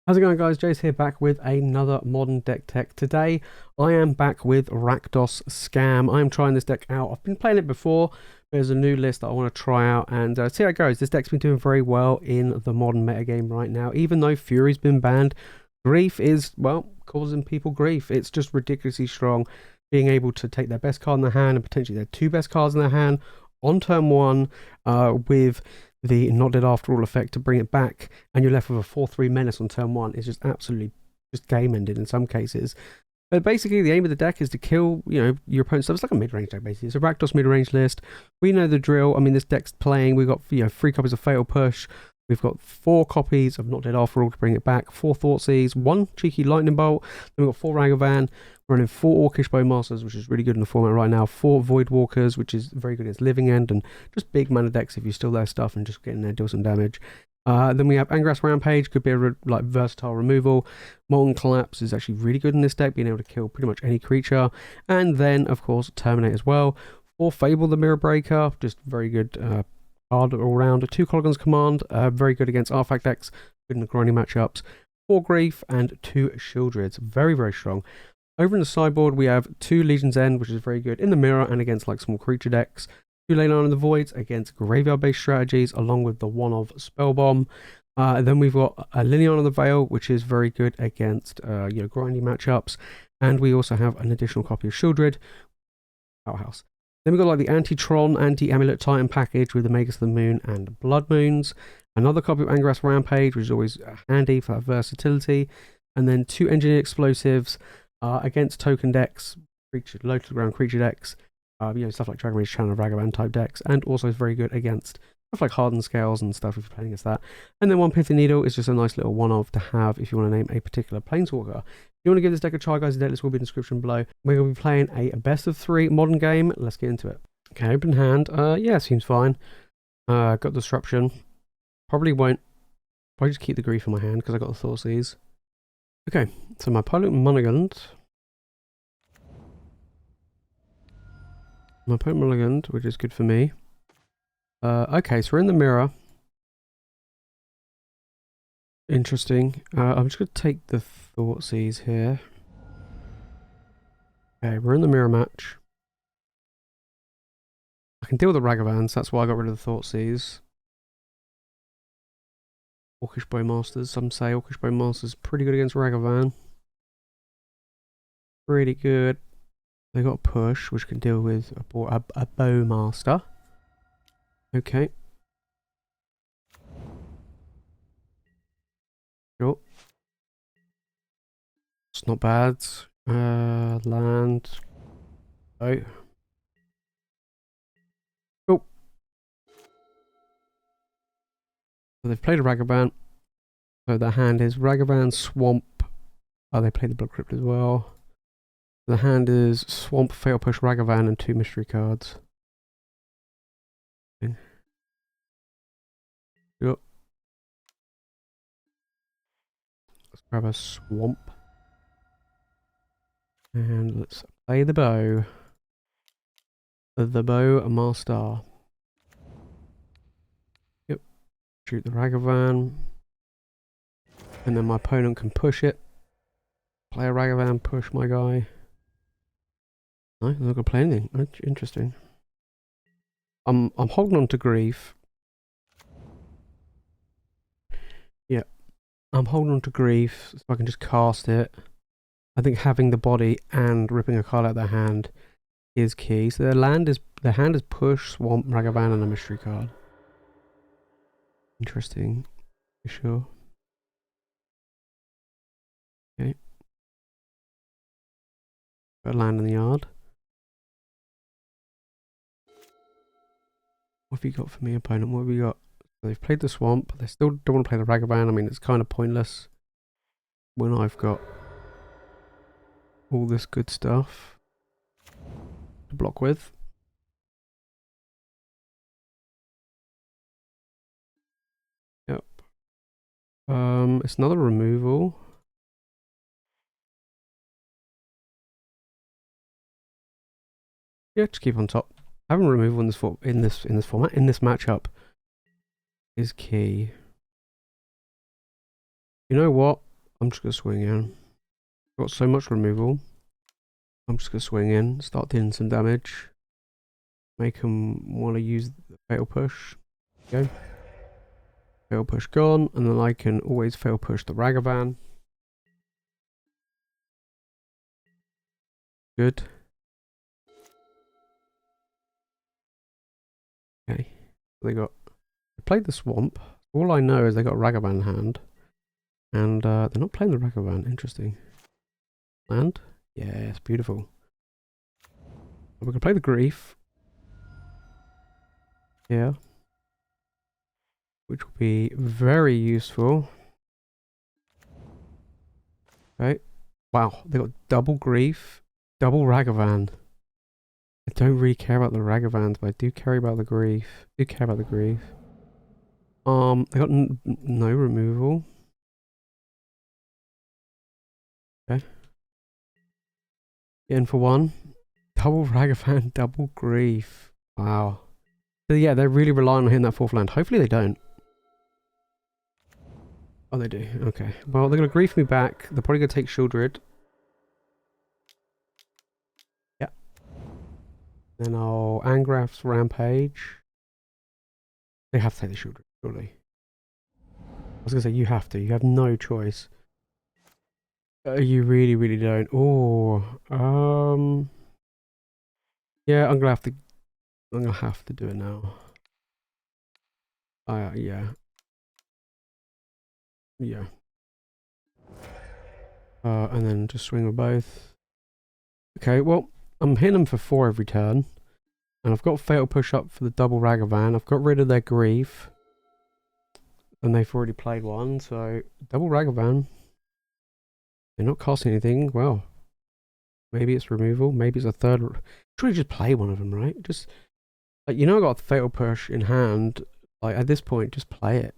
How's it going, guys? Jace here, back with another modern deck tech. Today I am back with Rakdos Scam. I am trying this deck out. I've been playing it before. There's a new list that I want to try out and see how it goes. This deck's been doing very well in the modern metagame right now. Even though Fury's been banned, Grief is, well, causing people grief. It's just ridiculously strong. Being able to take their best card in their hand and potentially their two best cards in their hand on turn one with the Not Dead After All effect to bring it back, and you're left with a 4/3 menace on turn one is just absolutely just game ended in some cases. But basically the aim of the deck is to kill, your opponent's stuff. It's like a mid-range deck basically. It's a Rakdos mid-range list. We know the drill. I mean, this deck's playing. We've got 3 copies of Fatal Push. We've got 4 copies of Not Dead After All to bring it back, 4 Thoughtseize, 1 cheeky Lightning Bolt, then we've got 4 Ragavan, we're running 4 Orcish Bowmasters, which is really good in the format right now, 4 Voidwalkers, which is very good against Living End, and just big mana decks if you steal their stuff and just get in there, deal some damage. Then we have Angrath Rampage, could be a versatile removal. Molten Collapse is actually really good in this deck, being able to kill pretty much any creature. And then, of course, Terminate as well. 4 Fable the Mirror Breaker, just very good card all round. 2 Kolaghan's Command, very good against artifact decks, good in the grinding matchups. 4 Grief and 2 Sheoldreds, very, very strong. Over in the sideboard, we have 2 Legion's End, which is very good in the mirror and against like small creature decks. 2 Leyline in the Voids against graveyard-based strategies, along with the one of Spellbomb. Then we've got a Liliana in the Veil, which is very good against grinding matchups. And we also have an additional copy of Sheoldred, Powerhouse. Then we've got like the Anti-Tron, Anti-Amulet Titan package with the Magus of the Moon and Blood Moons. Another copy of Angrath Rampage, which is always handy for that versatility. And then 2 Engineered Explosives against token decks, low to the ground creature decks. Stuff like Dragon Rage Channel, Ragavan type decks, and also is very good against stuff like Hardened Scales and stuff if you're playing against that. And then 1 Pithing Needle is just a nice little one-of to have if you want to name a particular Planeswalker. If you want to give this deck a try, guys, the deck list will be in the description below. We're going to be playing a best of 3 modern game. Let's get into it. Okay, open hand. Yeah, seems fine. Got Disruption. Probably just keep the Grief in my hand because I got the Thoughtseize. Okay, so my opponent mulliganed. My opponent mulliganed, which is good for me. Okay, so we're in the mirror. Interesting. I'm just going to take the Thoughtseize here. Okay, we're in the mirror match. I can deal with the Ragavans, that's why I got rid of the Thoughtseize. Orcish Bowmasters, some say Orcish Bowmasters pretty good against Ragavan. Pretty good. They got a push, which can deal with a Bowmaster. Okay. Sure. It's not bad. Land. Oh. Cool. So they've played a Ragavan. So their hand is Ragavan, Swamp. Oh, they played the Blood Crypt as well. The hand is Swamp, Fatal Push, Ragavan, and 2 mystery cards. Okay. Yep. Let's grab a Swamp. And let's play the bow. The Bowmaster. Yep. Shoot the Ragavan. And then my opponent can push it. Play a Ragavan, push my guy. No, I'm not going to play anything. Interesting. I'm holding on to Grief. Yeah. I'm holding on to Grief so I can just cast it. I think having the body and ripping a card out of their hand is key. So their hand is Push, Swamp, Ragavan, and a mystery card. Interesting. For sure. Okay. Got a land in the yard. What have you got for me, opponent? What have we got? So they've played the Swamp. They still don't want to play the Ragavan. I mean, it's kind of pointless when I've got all this good stuff to block with. Yep. It's another removal. Yeah, just keep on top. Having removal in this format, in this matchup, is key. You know what? I'm just gonna swing in. Got so much removal. I'm just gonna swing in, start dealing some damage. Make them want to use the fatal push. Go. Fatal push gone, and then I can always fatal push the Ragavan. Good. Okay. They played the swamp. All I know is they got Ragavan in hand. And they're not playing the Ragavan. Interesting. Land? Yes, beautiful. We can play the Grief. Yeah. Which will be very useful. Okay. Wow, they got double Grief, double Ragavan. I don't really care about the Ragavans, but I do care about the Grief. They got no removal. Okay. In for one. Double Ragavan, double Grief. Wow. So yeah, they're really relying on hitting that fourth land. Hopefully they don't. Oh, they do. Okay. Well, they're going to Grief me back. They're probably going to take Sheoldred. Yeah. Then I'll Angrath's Rampage. They have to take the Sheoldred, surely. I was going to say, you have to. You have no choice. You really, really don't. Oh. Yeah, I'm going to have to do it now. Yeah. Yeah. And then just swing with both. Okay, well, I'm hitting them for 4 every turn. And I've got Fatal Push up for the double Ragavan. I've got rid of their Grief. And they've already played one, so double Ragavan. They're not costing anything. Well, maybe it's removal. Maybe it's a third. Should we just play one of them, right? Just, like, you know, I got Fatal Push in hand. Like, at this point, just play it.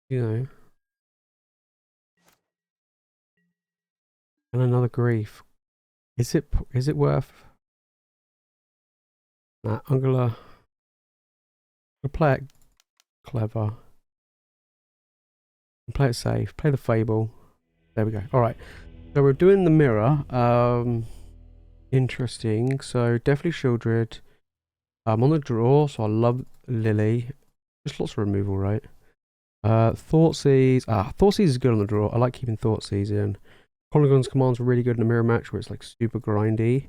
You know. And another Grief. Is it worth? Nah, I'm gonna play it clever. Play it safe. Play the Fable. There we go. Alright. So we're doing the mirror. Interesting. So definitely Sheoldred. I'm on the draw, so I love Lily. Just lots of removal, right? Thoughtseize. Thoughtseize is good on the draw. I like keeping Thoughtseize in. Kolaghan's commands are really good in a mirror match where it's like super grindy.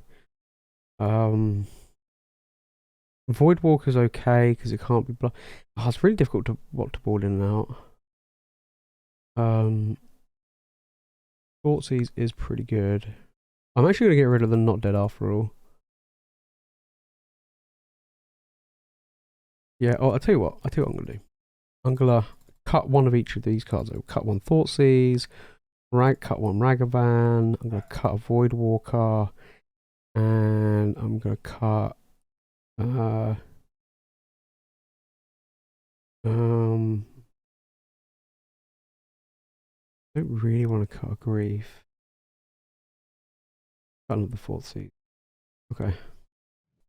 Voidwalker's okay because it can't be blocked. Oh, it's really difficult to board in and out. Thoughtseize is pretty good. I'm actually going to get rid of the Not Dead after all. Yeah, I'll tell you what I'm going to do. I'm going to cut one of each of these cards. I'll cut one Thoughtseize, cut one Ragavan, I'm going to cut a Voidwalker, and I'm going to cut... I don't really want to cut a Grief. Cut another Thoughtseize. Okay.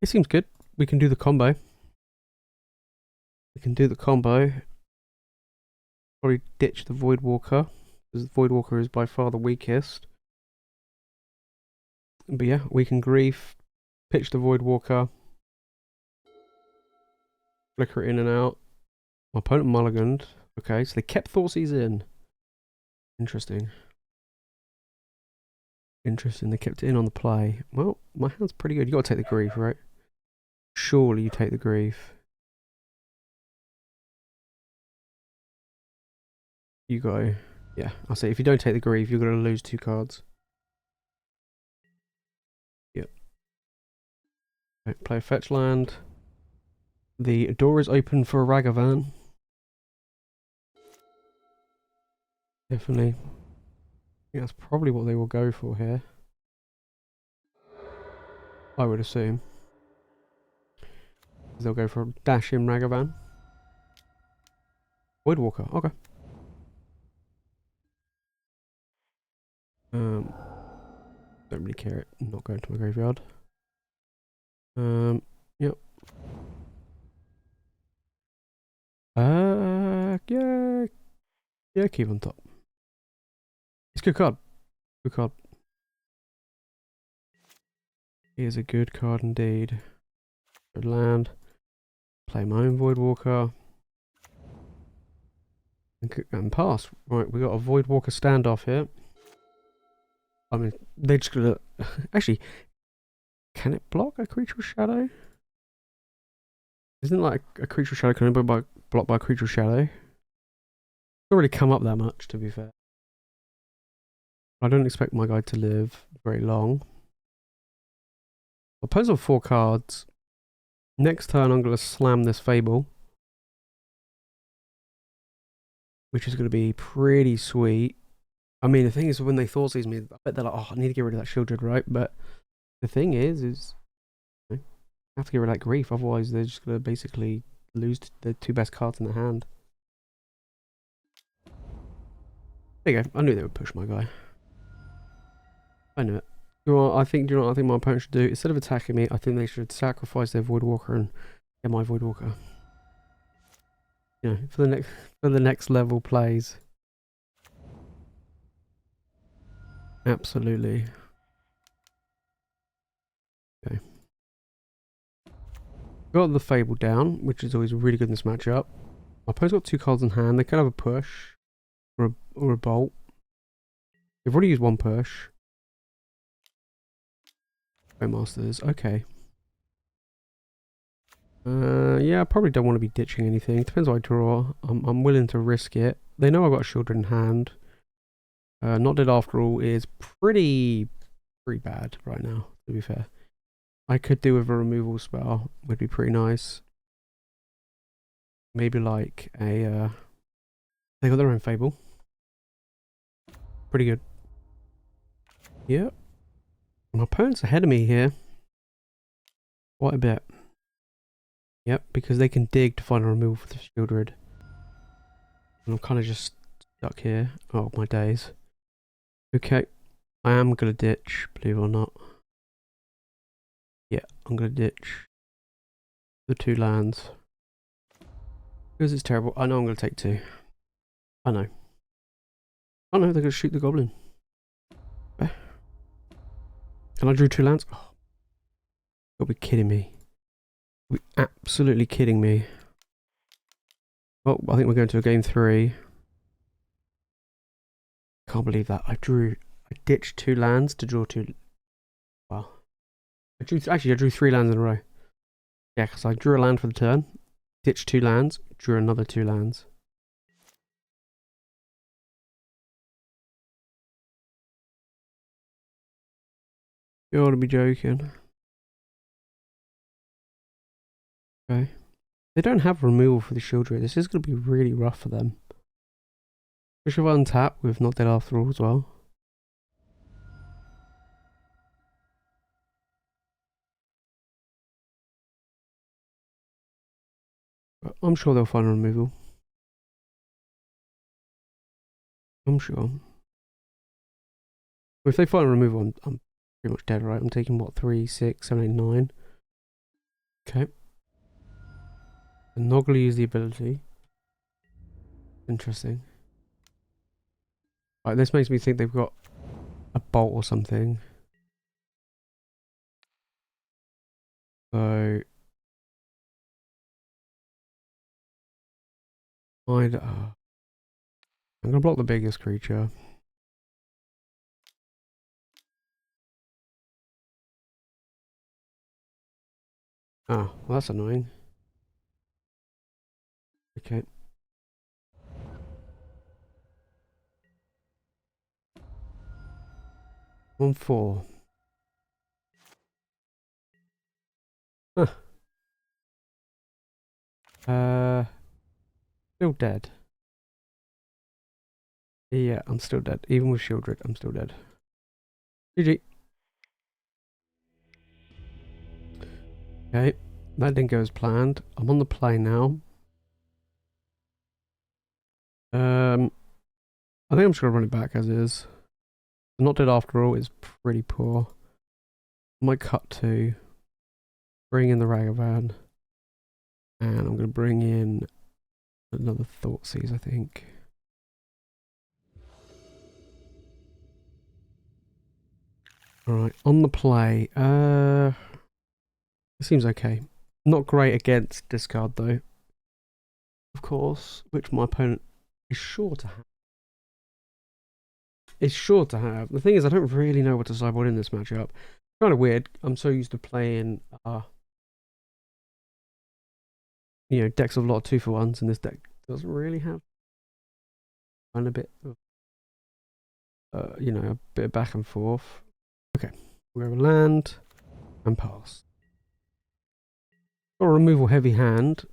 It seems good. We can do the combo. Probably ditch the Voidwalker, because the Voidwalker is by far the weakest. But yeah, we can Grief, pitch the Voidwalker, flicker it in and out. My opponent mulliganed. Okay, so they kept Thoughtseize in. Interesting. They kept it in on the play. Well, my hand's pretty good. You got to take the Grief, right? Surely you take the Grief. You go. Yeah, I'll say if you don't take the Grief, you're going to lose 2 cards. Yep. Okay, play a fetch land. The door is open for a Ragavan. Definitely. I think that's probably what they will go for here. I would assume. They'll go for a dash in Ragavan. Voidwalker, okay. Don't really care it not going to my graveyard. Yep. Yeah. Yeah, keep on top. It's a good card. Good card. He is a good card indeed. Good land. Play my own Voidwalker. And pass. Right, we got a Voidwalker standoff here. I mean, they're just gonna... Actually, can it block a creature shadow? Isn't like a creature shadow can only be blocked by a creature shadow? Don't really come up that much, to be fair. I don't expect my guy to live very long. I'll pose on 4 cards. Next turn, I'm going to slam this Fable, which is going to be pretty sweet. I mean, the thing is, when they Thoughtseize me, I bet they're like, oh, I need to get rid of that Sheoldred, right? But the thing is I have to get rid of that Grief, otherwise they're just going to basically lose the 2 best cards in their hand. There you go. I knew they would push my guy. I knew it. Do you know what I think my opponent should do? Instead of attacking me, I think they should sacrifice their Voidwalker and get my Voidwalker. You know, for the next level plays. Absolutely. Okay. Got the Fable down, which is always really good in this matchup. My opponent's got 2 cards in hand. They can have a push or a bolt. They've already used 1 push. Bowmasters, okay. Yeah, I probably don't want to be ditching anything. Depends what I draw. I'm willing to risk it. They know I've got a Sheoldred in hand. Not Dead After All is pretty bad right now, to be fair. I could do with a removal spell, would be pretty nice. Maybe like a they got their own Fable. Pretty good. Yep. My opponent's ahead of me here. Quite a bit. Yep, because they can dig to find a removal for the Sheoldred. And I'm kind of just stuck here. Oh, my days. Okay. I am going to ditch, believe it or not. Yeah, I'm going to ditch the 2 lands. Because it's terrible. I know I'm going to take 2. I know. Oh no, they're going to shoot the goblin. Okay. And I drew 2 lands. Oh, you'll be kidding me. You'll be absolutely kidding me. Well, I think we're going to a game 3. Can't believe that. I ditched 2 lands to draw 2. Wow. I drew 3 lands in a row. Yeah, because I drew a land for the turn, ditched 2 lands, drew another 2 lands. You ought to be joking. Okay. They don't have removal for the Sheoldred. This is going to be really rough for them. We should untap with Not Dead After All as well. But I'm sure they'll find a removal. I'm sure. If they find a removal, I'm pretty much dead, right? I'm taking what, 3, 6, 7, 8, 9. Okay. And not gonna use the ability. Interesting. Right, this makes me think they've got a bolt or something. So I'm gonna block the biggest creature. Oh, well, that's annoying. Okay. On 4. Huh. Still dead. Yeah, I'm still dead. Even with Sheoldred, I'm still dead. GG. Okay, that didn't go as planned. I'm on the play now. I think I'm just gonna run it back as is. Not Dead After All is pretty poor. I might cut 2. Bring in the Ragavan. And I'm gonna bring in another Thoughtseize, I think. Alright, on the play. It seems okay. Not great against discard though. Of course, which my opponent is sure to have. The thing is, I don't really know what to sideboard in this matchup. Kind of weird. I'm so used to playing, decks of a lot of 2-for-1s, and this deck doesn't really have. And a bit of, a bit of back and forth. Okay, we have a land and pass. Got a removal heavy hand.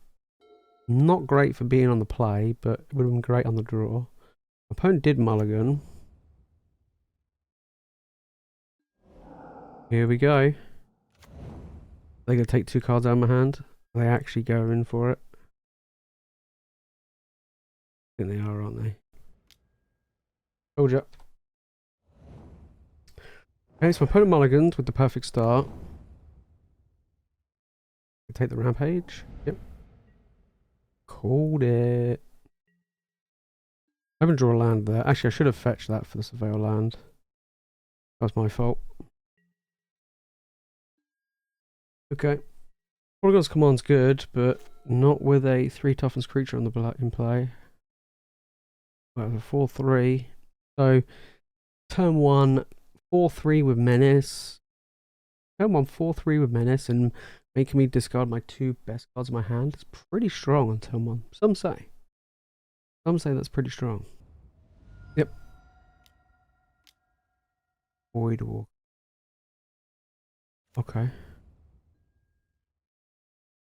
Not great for being on the play, but it would have been great on the draw. Opponent did mulligan. Here we go. They're going to take 2 cards out of my hand. Are they actually go in for it? I think they are, aren't they? Told ya. Okay, so my opponent mulligans with the perfect start. Take the Rampage. Yep. Called it. I haven't drawn a land there. Actually, I should have fetched that for the Surveil land. That was my fault. Okay. Kolaghan's command's good, but not with a 3 toughness creature on the in play. That was a 4/3. So, turn 1, 4/3 with Menace. Turn 1, 4/3 with Menace, and making me discard my 2 best cards in my hand. It's pretty strong on turn 1. Some say. Some say that's pretty strong. Yep. Voidwalker. Okay.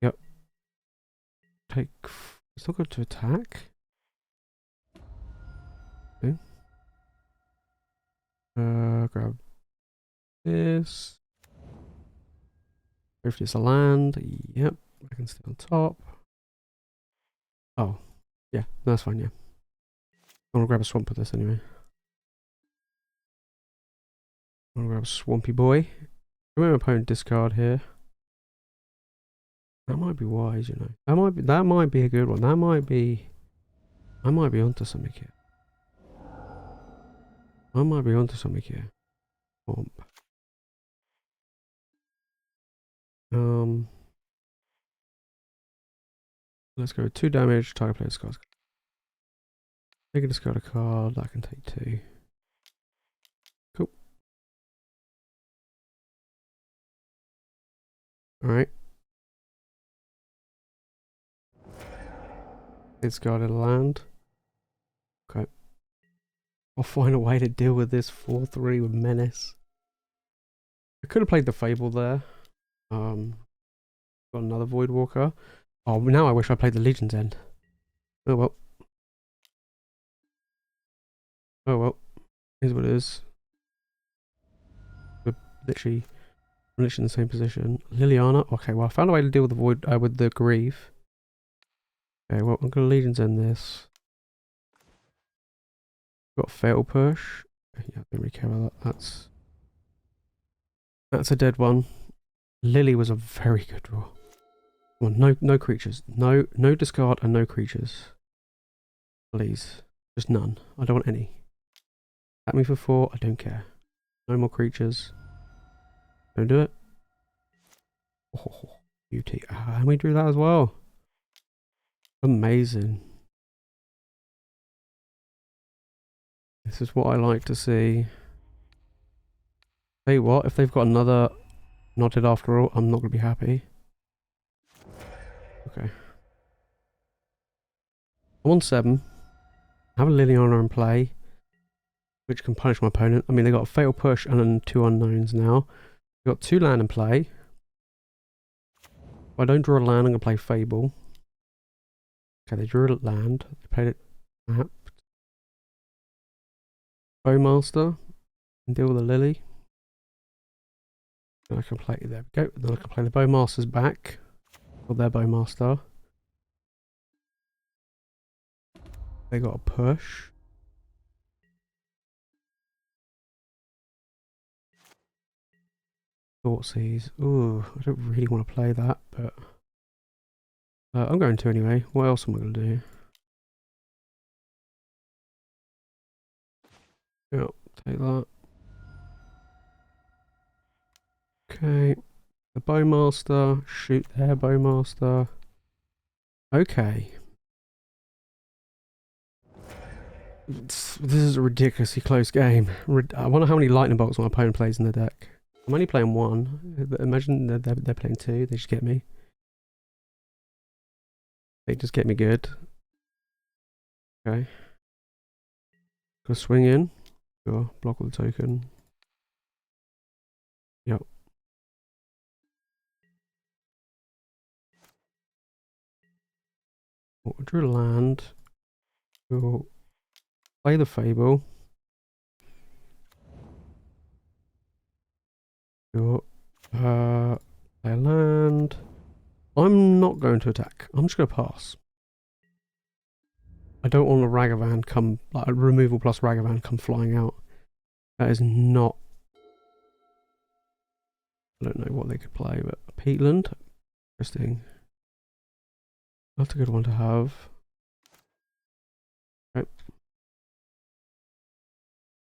Yep. Take. It's not good to attack. Okay. Grab this. If it's a land, yep. I can stay on top. Oh, yeah, that's fine, yeah. I want to grab a swamp with this anyway. I want to grab a swampy boy. I'm my opponent discard here. That might be wise, you know. That might be a good one. I might be onto something here. Swamp. Let's go 2 damage, target player discards. They can discard a card, I can take 2. Cool. Alright. Discarded a land. Okay. I'll find a way to deal with this 4/3 with Menace. I could have played the Fable there. Got another Voidwalker. Oh, now I wish I played the Legion's End. Oh well. Oh well. Here's what it is. We're literally in the same position. Liliana. Okay, well I found a way to deal with the void with the grief. Okay, well I'm gonna Legion's End this. Got Fatal Push. Yeah, I don't really care about that. That's a dead one. Lily was a very good draw. Come on, no creatures. No discard and no creatures. Please. Just none. I don't want any. At me for 4, I don't care. No more creatures. Don't do it. Oh, beauty. And we drew that as well. Amazing. This is what I like to see. Tell you what, if they've got another knotted after all, I'm not going to be happy. Okay. I'm on 7. I have a Liliana in play, which can punish my opponent. I mean, they got a Fatal Push and then 2 unknowns now. We've got 2 land in play. If I don't draw a land, I'm going to play Fable. Okay, they drew a land. They played it tapped. Bowmaster. And deal with the Lily. Then I can play, there we go. Then I can play the Bowmasters back. Or their Bowmaster. They got a push. Thoughtseize. Ooh, I don't really want to play that, but I'm going to anyway. What else am I going to do? Yeah, take that. Okay. The Bowmaster. Shoot their Bowmaster. Okay. This is a ridiculously close game. I wonder how many lightning bolts my opponent plays in the deck. I'm only playing one. Imagine they're playing two. They just get me. They just get me good. Okay. Go swing in. Go block with the token. Yep. Oh, I drew a land. Go play the Fable. Go play a land. I'm not going to attack. I'm just going to pass. I don't want a Ragavan come, like a removal plus Ragavan come flying out. That is not... I don't know what they could play, but Peatland. Interesting. That's a good one to have. Okay.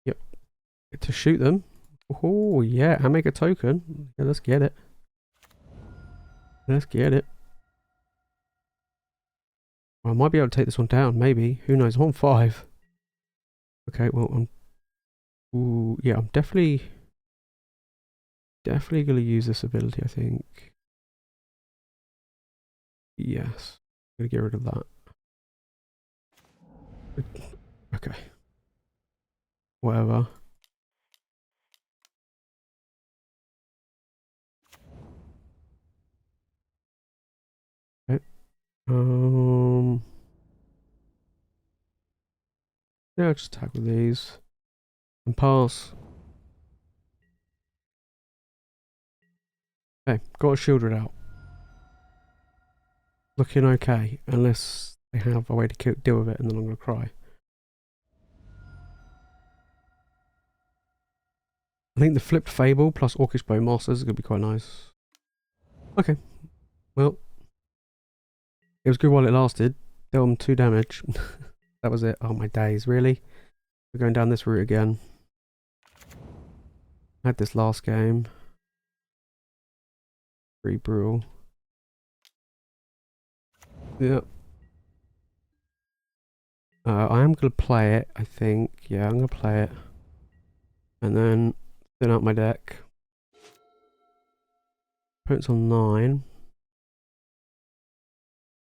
Yep. To shoot them. Oh, yeah, and make a token. Yeah, let's get it. Let's get it. Well, I might be able to take this one down, maybe. Who knows? I'm on 5. Okay, well, I'm... Ooh, yeah, I'm definitely going to use this ability, I think. Yes. I'm going to get rid of that. Okay. Whatever. Okay. Yeah, I'll just attack with these. And pass. Okay, got a Sheoldred out. Looking okay, unless they have a way to deal with it, and then I'm going to cry. I think the flipped Fable plus Orcish Bowmasters is going to be quite nice. Okay, well, it was good while it lasted. Dealt them 2 damage. That was it. Oh my days, really? We're going down this route again. I had this last game. Pretty brutal. Yep. I am going to play it, I think. Yeah, I'm going to play it. And then thin out my deck. Opponent's on 9.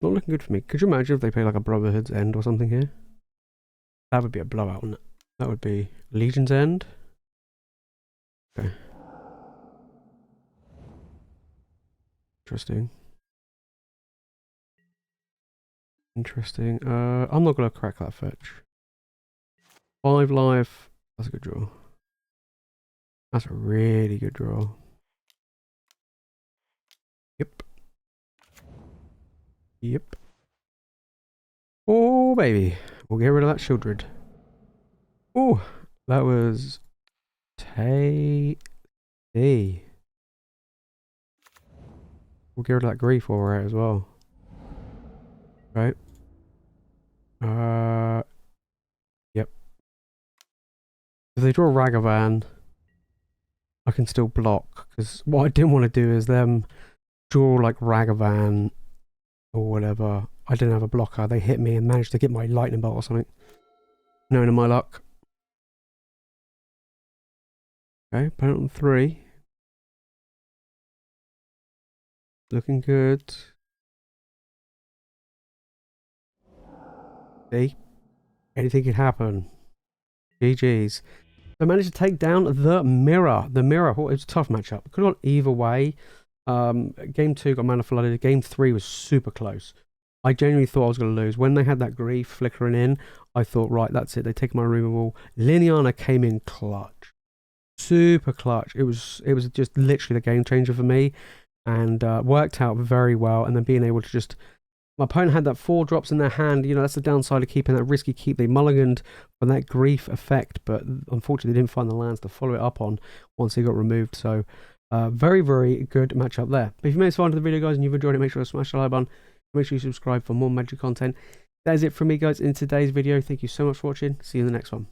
Not looking good for me. Could you imagine if they play like a Brotherhood's End or something here? That would be a blowout, wouldn't it? That would be Legion's End. Okay. Interesting. Interesting. I'm not going to crack that fetch. 5 life. That's a good draw. That's a really good draw. Yep. Yep. Oh, baby. We'll get rid of that Sheoldred. Oh, that was... We'll get rid of that grief while we're out as well. Right. Yep. If they draw Ragavan, I can still block, because what I didn't want to do is them draw like Ragavan or whatever. I didn't have a blocker. They hit me and managed to get my lightning bolt or something. Known to my luck. Okay, opponent on 3. Looking good. See? Anything can happen. GG's. So I managed to take down the Mirror. The Mirror, oh, it was a tough matchup. Could have gone either way. Game 2 got mana flooded. Game 3 was super close. I genuinely thought I was going to lose. When they had that grief flickering in, I thought, right, that's it. They take my removal. Liliana came in clutch. Super clutch. It was just literally the game changer for me. And worked out very well. And then being able to just... My opponent had that 4 drops in their hand. You know, that's the downside of keeping that risky keep. They mulliganed from that grief effect, but unfortunately they didn't find the lands to follow it up on once he got removed. So, very, very good matchup there. But if you made this far into the video, guys, and you've enjoyed it, make sure to smash the like button. Make sure you subscribe for more Magic content. That is it from me, guys, in today's video. Thank you so much for watching. See you in the next one.